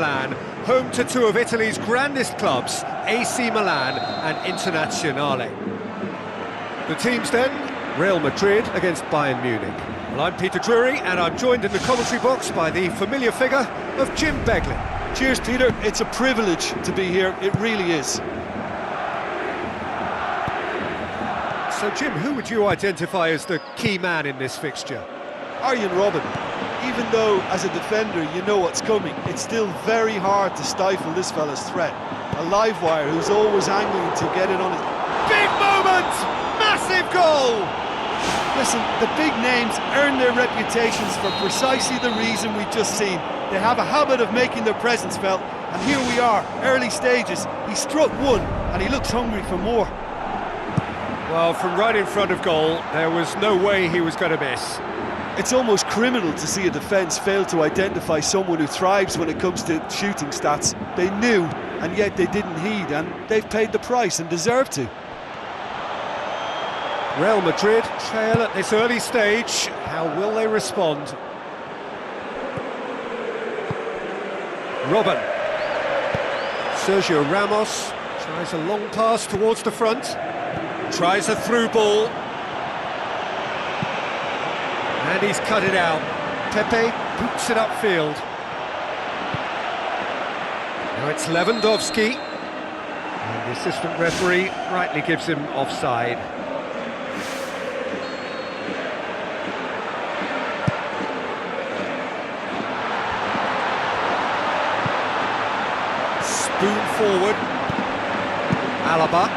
Milan, home to two of Italy's grandest clubs, AC Milan and Internazionale. The teams then, Real Madrid against Bayern Munich. Well, I'm Peter Drury and I'm joined in the commentary box by the familiar figure of Jim Beglin. Cheers, Peter. It's a privilege to be here, it really is. So Jim, who would you identify as the key man in this fixture? Arjen Robben. Even though, as a defender, you know what's coming, it's still very hard to stifle this fella's threat. A live wire who's always angling to get it on his... Big moment! Massive goal! Listen, the big names earn their reputations for precisely the reason we've just seen. They have a habit of making their presence felt, and here we are, early stages. He struck one, and he looks hungry for more. Well, from right in front of goal, there was no way he was going to miss. It's almost criminal to see a defence fail to identify someone who thrives when it comes to shooting stats. They knew, and yet they didn't heed, and they've paid the price and deserve to. Real Madrid trail at this early stage. How will they respond? Robben. Sergio Ramos tries a long pass towards the front. Tries a through ball. And he's cut it out. Pepe boots it upfield. Now it's Lewandowski. And the assistant referee rightly gives him offside. Spoon forward. Alaba.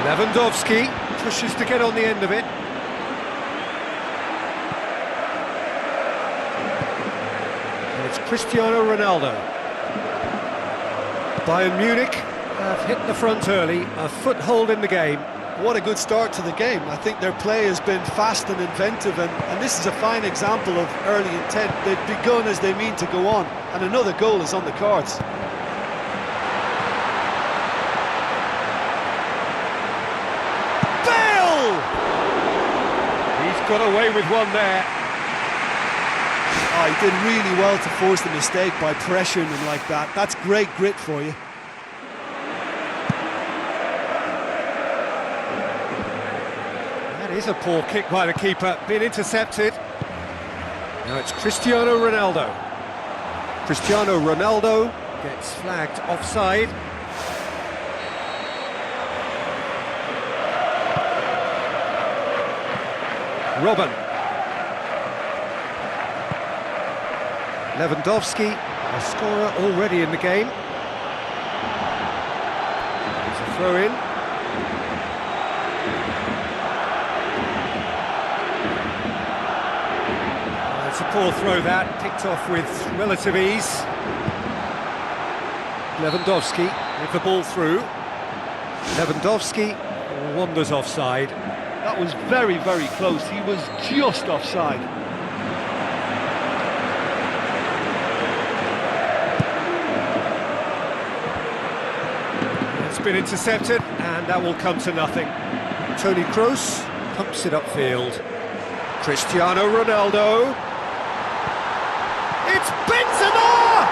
Lewandowski pushes to get on the end of it. It's Cristiano Ronaldo. Bayern Munich have hit the front early, a foothold in the game. What a good start to the game. I think their play has been fast and inventive, and this is a fine example of early intent. They've begun as they mean to go on, and another goal is on the cards. Bale! He's got away with one there. Oh, he did really well to force the mistake by pressuring him like that. That's great grit for you. That is a poor kick by the keeper, been intercepted. Now it's Cristiano Ronaldo. Cristiano Ronaldo gets flagged offside. Robben. Lewandowski, a scorer already in the game. There's a throw-in. It's a poor throw that, picked off with relative ease. Lewandowski with the ball through. Lewandowski wanders offside. That was very, very close. He was just offside. Been intercepted, and that will come to nothing. Toni Kroos pumps it upfield. Cristiano Ronaldo. It's Benzema!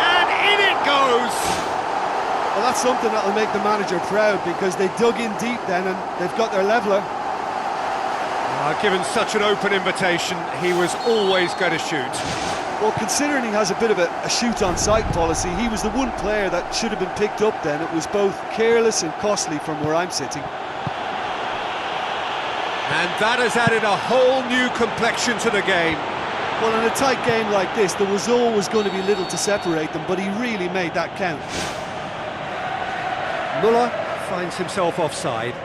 And in it goes! Well, that's something that'll make the manager proud, because they dug in deep then and they've got their leveller. Given such an open invitation, he was always going to shoot. Well, considering he has a bit of a shoot-on-sight policy, he was the one player that should have been picked up then. It was both careless and costly from where I'm sitting. And that has added a whole new complexion to the game. Well, in a tight game like this, there was always going to be little to separate them, but he really made that count. Muller finds himself offside.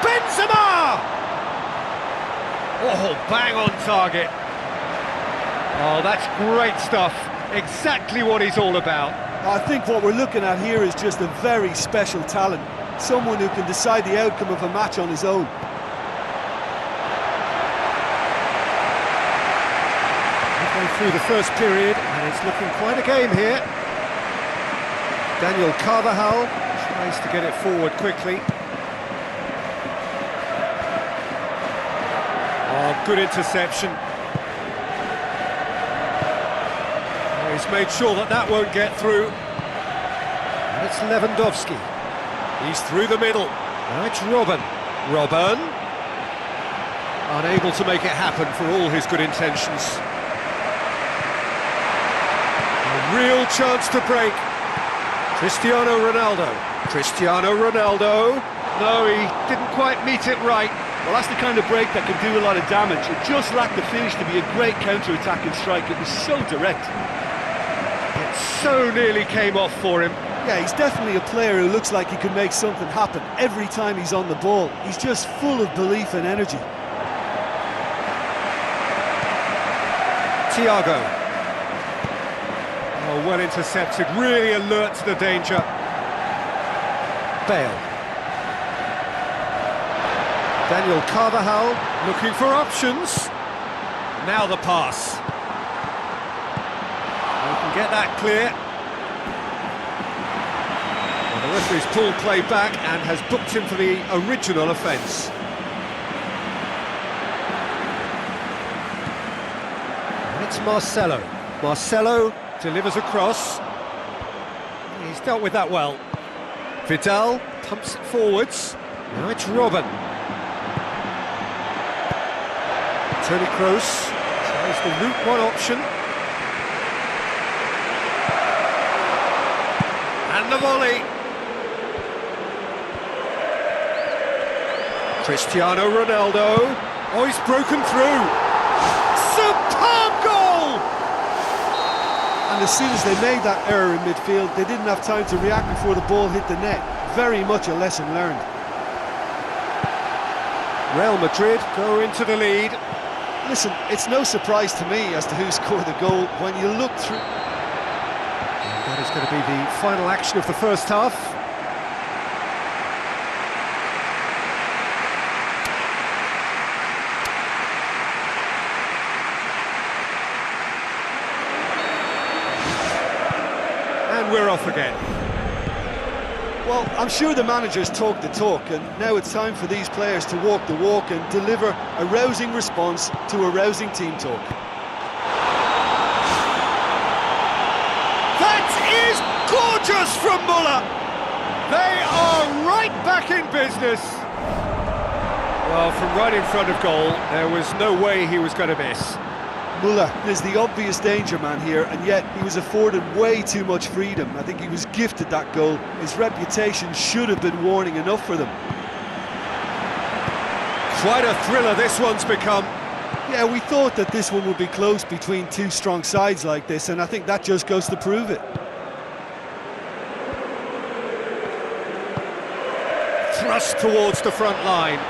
Benzema! Oh, bang on target. Oh, that's great stuff. Exactly what he's all about. I think what we're looking at here is just a very special talent. Someone who can decide the outcome of a match on his own. Halfway through the first period, and it's looking quite a game here. Daniel Carvajal tries to get it forward quickly. Good interception. He's made sure that that won't get through. And it's Lewandowski. He's through the middle. Now it's Robben. Robben. Unable to make it happen for all his good intentions. A real chance to break. Cristiano Ronaldo. Cristiano Ronaldo. No, he didn't quite meet it right. Well, that's the kind of break that can do a lot of damage. It just lacked the finish to be a great counter-attacking strike. It was so direct. It so nearly came off for him. Yeah, he's definitely a player who looks like he could make something happen every time he's on the ball. He's just full of belief and energy. Thiago. Oh, well intercepted, really alert to the danger. Bale. Daniel Carvajal looking for options. Now the pass. We can get that clear. Well, the referee's pulled play back and has booked him for the original offence. And it's Marcelo. Marcelo delivers across. He's dealt with that well. Vidal pumps it forwards. Now it's Robben. Toni Kroos tries the route one option. And the volley. Cristiano Ronaldo. Oh, he's broken through. Superb goal! And as soon as they made that error in midfield, they didn't have time to react before the ball hit the net. Very much a lesson learned. Real Madrid go into the lead. Listen, it's no surprise to me as to who scored the goal when you look through. And that is going to be the final action of the first half. And we're off again. Well, I'm sure the managers talk the talk, and now it's time for these players to walk the walk and deliver a rousing response to a rousing team talk. That is gorgeous from Muller! They are right back in business! Well, from right in front of goal, there was no way he was going to miss. Muller is the obvious danger man here, and yet he was afforded way too much freedom. I think he was gifted that goal. His reputation should have been warning enough for them. Quite a thriller this one's become. Yeah, we thought that this one would be close between two strong sides like this, and I think that just goes to prove it. Thrust towards the front line.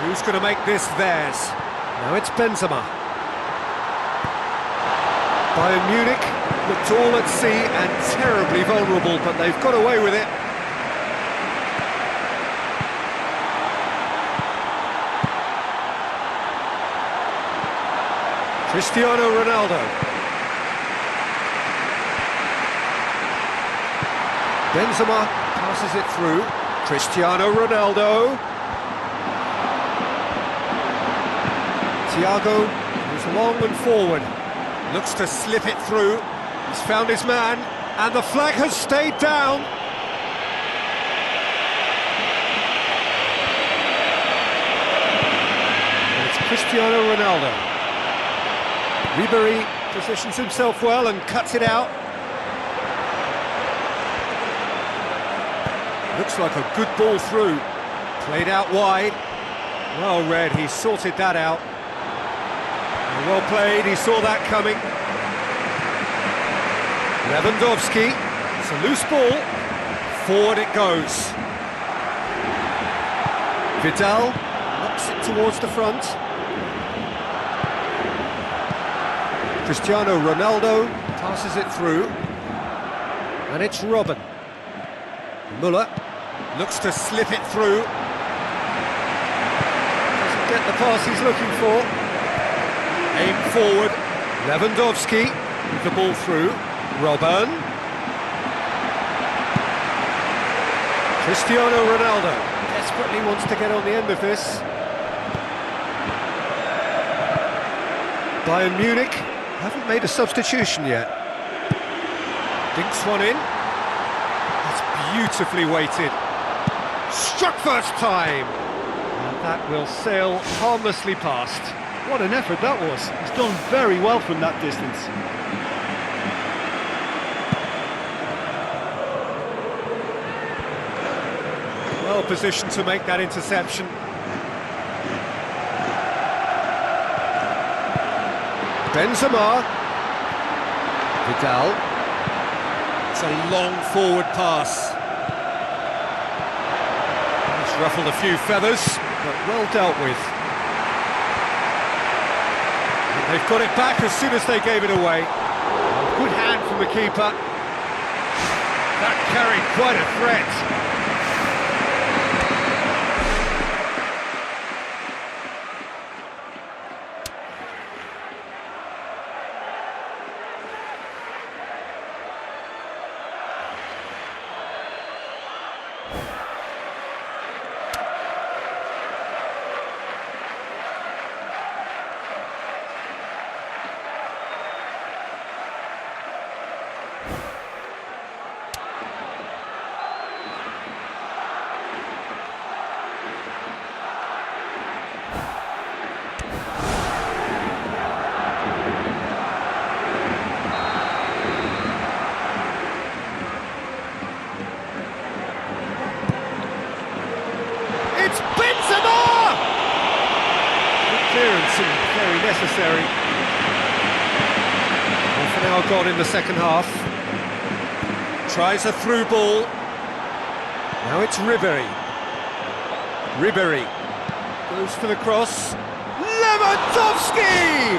Who's going to make this theirs? Now it's Benzema. Bayern Munich looked all at sea and terribly vulnerable, but they've got away with it. Cristiano Ronaldo. Benzema passes it through. Cristiano Ronaldo. Thiago moves long and forward. Looks to slip it through. He's found his man, and the flag has stayed down. And it's Cristiano Ronaldo. Ribery positions himself well and cuts it out. Looks like a good ball through. Played out wide. Well read, he sorted that out. Well played, he saw that coming. Lewandowski, it's a loose ball. Forward it goes. Vidal knocks it towards the front. Cristiano Ronaldo passes it through. And it's Robben. Muller looks to slip it through. Doesn't get the pass he's looking for. Aim forward, Lewandowski with the ball through, Robben. Cristiano Ronaldo desperately wants to get on the end of this. Bayern Munich haven't made a substitution yet. Dinks one in. It's beautifully weighted. Struck first time. And that will sail harmlessly past. What an effort that was. He's done very well from that distance. Well positioned to make that interception. Benzema. Vidal. It's a long forward pass. It's ruffled a few feathers, but well dealt with. And they've got it back as soon as they gave it away. Good hand from the keeper. That carried quite a threat. It's Benzema! Good clearance and very necessary. Half an hour gone in the second half. Tries a through ball. Now it's Ribéry. Ribéry goes for the cross. Lewandowski!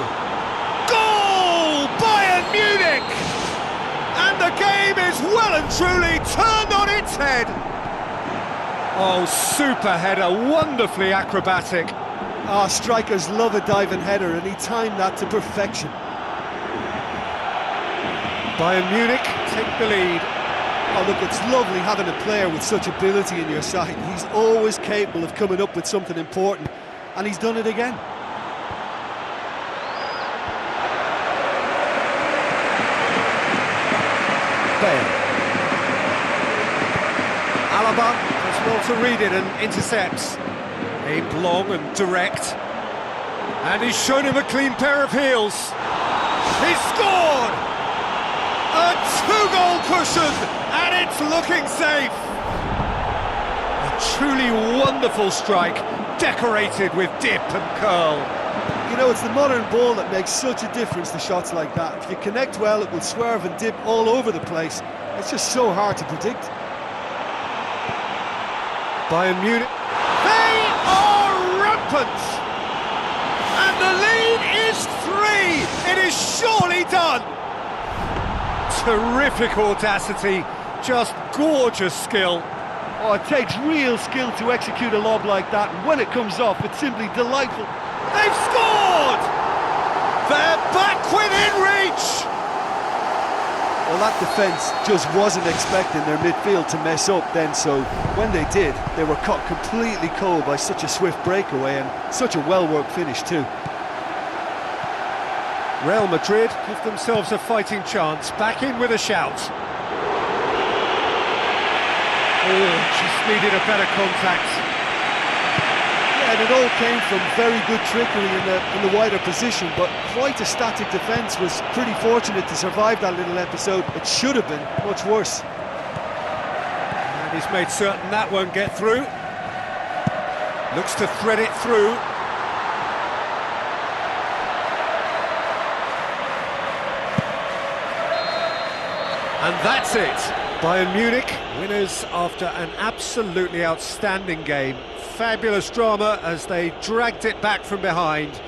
Goal! Bayern Munich! And the game is well and truly turned on its head. Oh, super header, wonderfully acrobatic. Strikers love a diving header, and he timed that to perfection. Bayern Munich take the lead. Oh, look, it's lovely having a player with such ability in your side. He's always capable of coming up with something important, and he's done it again. Bale. Alaba does well to read it and intercepts. Aimed long and direct. And he's shown him a clean pair of heels. He's scored! A two-goal cushion, and it's looking safe. A truly wonderful strike, decorated with dip and curl. You know, it's the modern ball that makes such a difference to shots like that. If you connect well, it will swerve and dip all over the place. It's just so hard to predict. Bayern Munich, they are rampant! And the lead is 3! It is surely done! Terrific audacity, just gorgeous skill. Oh, it takes real skill to execute a lob like that, and when it comes off, it's simply delightful. They've scored! They're back within reach! Well, that defence just wasn't expecting their midfield to mess up then, so when they did, they were caught completely cold by such a swift breakaway and such a well-worked finish too. Real Madrid give themselves a fighting chance, back in with a shout. Oh, just needed a better contact. Yeah, and it all came from very good trickery in the wider position, but quite a static defence. Was pretty fortunate to survive that little episode. It should have been much worse. And he's made certain that won't get through. Looks to thread it through. And that's it. Bayern Munich, winners after an absolutely outstanding game. Fabulous drama as they dragged it back from behind.